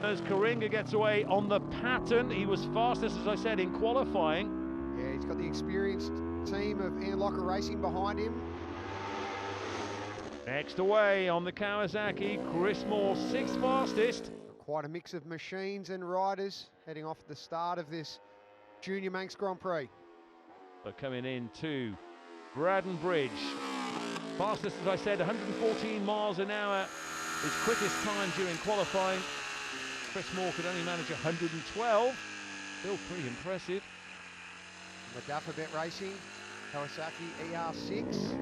As Coringa gets away on the pattern, he was fastest, as I said, in qualifying. Yeah, he's got the experienced team of Ian Locker Racing behind him. Next away on the Kawasaki, Chris Moore, sixth fastest. Quite a mix of machines and riders heading off at the start of this Junior Manx Grand Prix. But coming into Braddon Bridge, fastest, as I said, 114 miles an hour, his quickest time during qualifying. Chris Moore could only manage 112, still pretty impressive. McGuffabet Racing, Kawasaki ER6.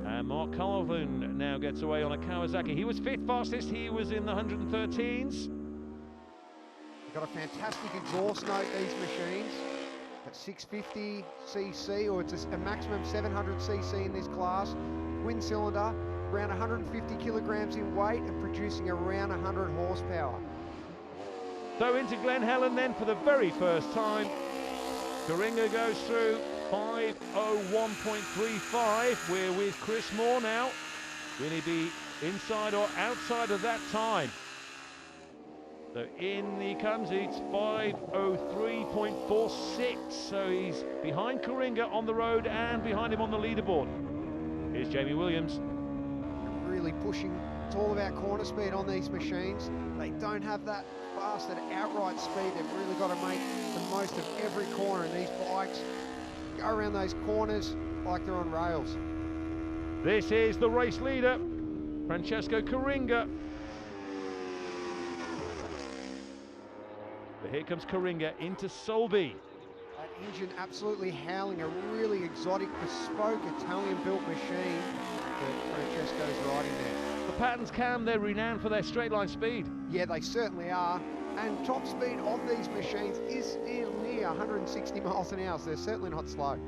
And Mark Colvin now gets away on a Kawasaki. He was fifth fastest, he was in the 113s. They've got a fantastic exhaust note, these machines. At 650cc, or it's a maximum 700cc in this class. Twin cylinder, around 150 kilograms in weight and producing around 100 horsepower. So into Glen Helen then for the very first time. Coringa goes through 5:01.35. We're with Chris Moore now. Will he be inside or outside of that time? So in he comes, it's 5:03.46. So he's behind Coringa on the road and behind him on the leaderboard. Here's Jamie Williams. Really pushing. It's all about corner speed on these machines. They don't have that fast and outright speed. They've really got to make the most of every corner, and these bikes go around those corners like they're on rails. This is the race leader, Francesco Coringa. But here comes Coringa into Solby. That engine absolutely howling, a really exotic, bespoke, Italian-built machine that Francesco's riding there. The Pattons Cam, they're renowned for their straight line speed. Yeah, they certainly are. And top speed on these machines is near 160 miles an hour, so they're certainly not slow.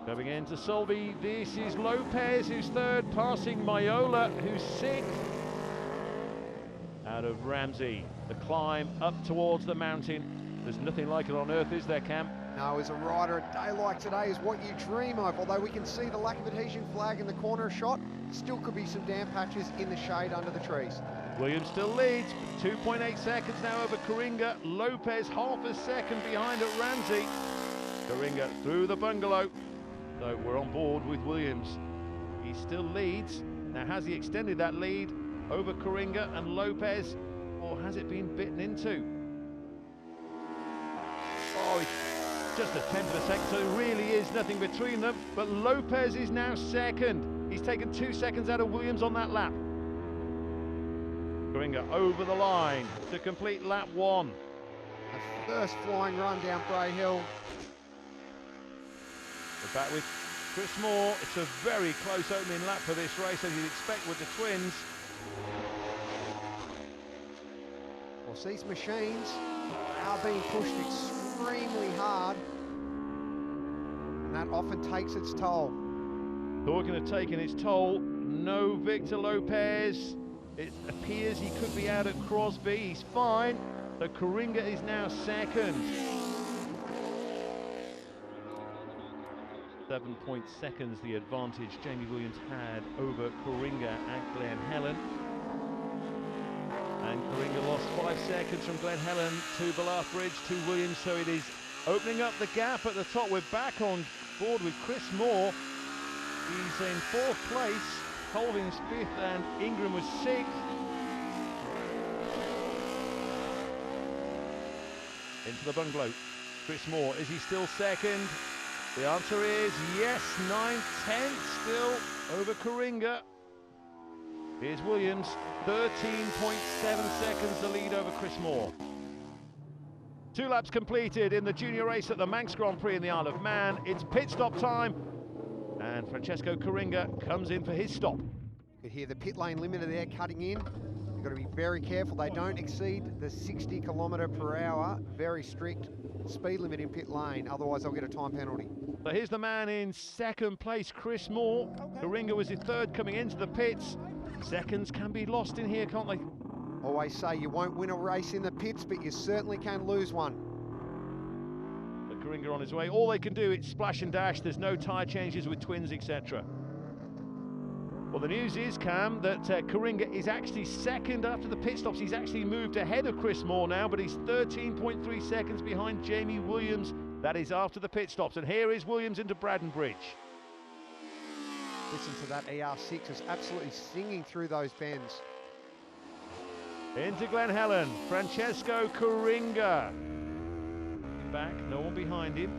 Coming into Solby, this is Lopez, who's third, passing Mayola, who's sixth. Out of Ramsey, the climb up towards the mountain. There's nothing like it on earth, is there, Cam? No, as a rider, a day like today is what you dream of. Although we can see the lack of adhesion flag in the corner shot, still could be some damp patches in the shade under the trees. Williams still leads, 2.8 seconds now over Coringa. Lopez half a second behind at Ramsey. Coringa through the bungalow. So we're on board with Williams. He still leads. Now has he extended that lead over Coringa and Lopez, or has it been bitten into? Oh, it's just a tenth of a second, so there really is nothing between them. But Lopez is now second. He's taken 2 seconds out of Williams on that lap. Coringa over the line to complete lap one. A first flying run down Bray Hill. We're back with Chris Moore. It's a very close opening lap for this race, as you'd expect with the twins. Well, these machines are being pushed extremely hard, and that often takes its toll. Talking of taking its toll, no Victor Lopez. It appears he could be out at Crosby. He's fine. So Coringa is now second. 7 seconds the advantage Jamie Williams had over Coringa at Glen Helen. And Coringa lost 5 seconds from Glen Helen to Ballaugh Bridge to Williams, so it is opening up the gap at the top. We're back on board with Chris Moore. He's in fourth place, Colvin's fifth, and Ingram was sixth. Into the bungalow, Chris Moore, is he still second? The answer is yes, 9/10 still over Coringa. Here's Williams, 13.7 seconds the lead over Chris Moore. 2 laps completed in the junior race at the Manx Grand Prix in the Isle of Man. It's pit stop time, and Francesco Coringa comes in for his stop. You can hear the pit lane limiter there cutting in. You've got to be very careful. They don't exceed the 60 km/h. Very strict speed limit in pit lane, otherwise they'll get a time penalty. So here's the man in second place, Chris Moore. Coringa was his third coming into the pits. Seconds can be lost in here, can't they? Always say you won't win a race in the pits, but you certainly can lose one. But Coringa on his way. All they can do is splash and dash. There's no tyre changes with twins, etc. Well, the news is, Cam, that Coringa is actually second after the pit stops. He's actually moved ahead of Chris Moore now, but he's 13.3 seconds behind Jamie Williams. That is after the pit stops. And here is Williams into Braddon Bridge. Listen to that ER6, it's absolutely singing through those bends. Into Glen Helen, Francesco Coringa. Back, no one behind him.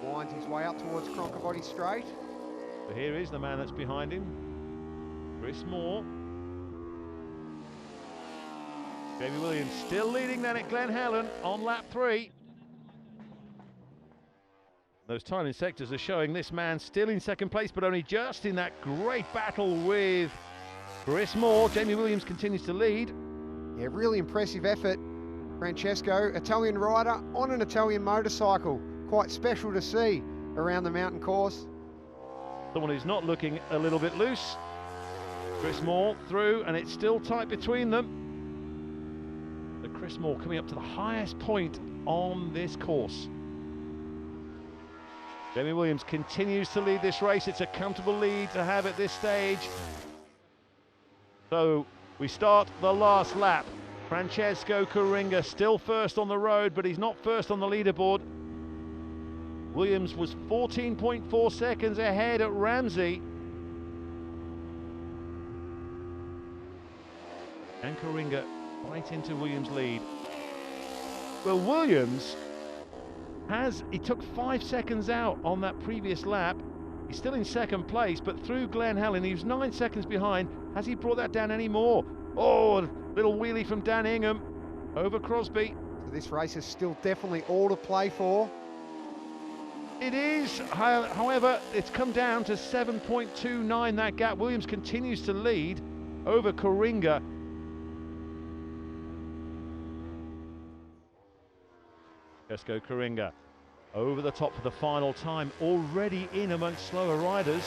Winds his way up towards Cronkabody Straight. But here is the man that's behind him, Chris Moore. Jamie Williams still leading then at Glen Helen on lap 3. Those timing sectors are showing this man still in second place, but only just in that great battle with Chris Moore. Jamie Williams continues to lead. Yeah, really impressive effort. Francesco, Italian rider on an Italian motorcycle. Quite special to see around the mountain course. Someone who's not looking a little bit loose. Chris Moore through, and it's still tight between them. But Chris Moore coming up to the highest point on this course. Jamie Williams continues to lead this race. It's a comfortable lead to have at this stage. So we start the last lap. Francesco Coringa still first on the road, but he's not first on the leaderboard. Williams was 14.4 seconds ahead at Ramsey. And Coringa right into Williams' lead. Well, Williams he took 5 seconds out on that previous lap. He's still in second place, but through Glen Helen, he was 9 seconds behind. Has he brought that down any more? Oh, a little wheelie from Dan Ingham over Crosby. So this race is still definitely all to play for. It is, however, it's come down to 7.29, that gap. Williams continues to lead over Coringa. Francesco Coringa over the top for the final time, already in amongst slower riders.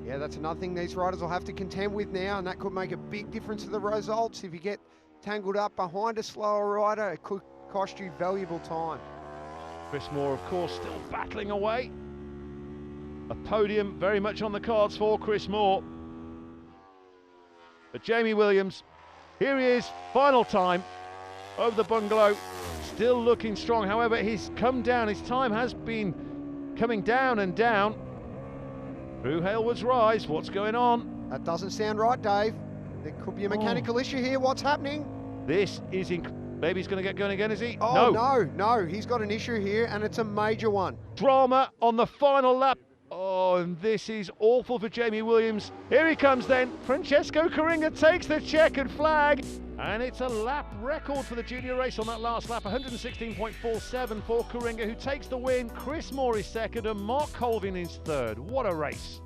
Yeah, that's another thing these riders will have to contend with now, and that could make a big difference to the results. If you get tangled up behind a slower rider, it could cost you valuable time. Chris Moore, of course, still battling away. A podium very much on the cards for Chris Moore. But Jamie Williams, here he is, final time over the bungalow, still looking strong. However, he's come down, his time has been coming down and down. Through Halewood's Rise, what's going on? That doesn't sound right, Dave. There could be a mechanical issue here. What's happening? This is maybe he's going to get going again, is he? Oh, no, he's got an issue here, and it's a major one. Drama on the final lap. Oh, and this is awful for Jamie Williams. Here he comes then. Francesco Coringa takes the checkered flag, and it's a lap record for the junior race on that last lap. 116.47 for Coringa, who takes the win. Chris Moore is second, and Mark Colvin is third. What a race.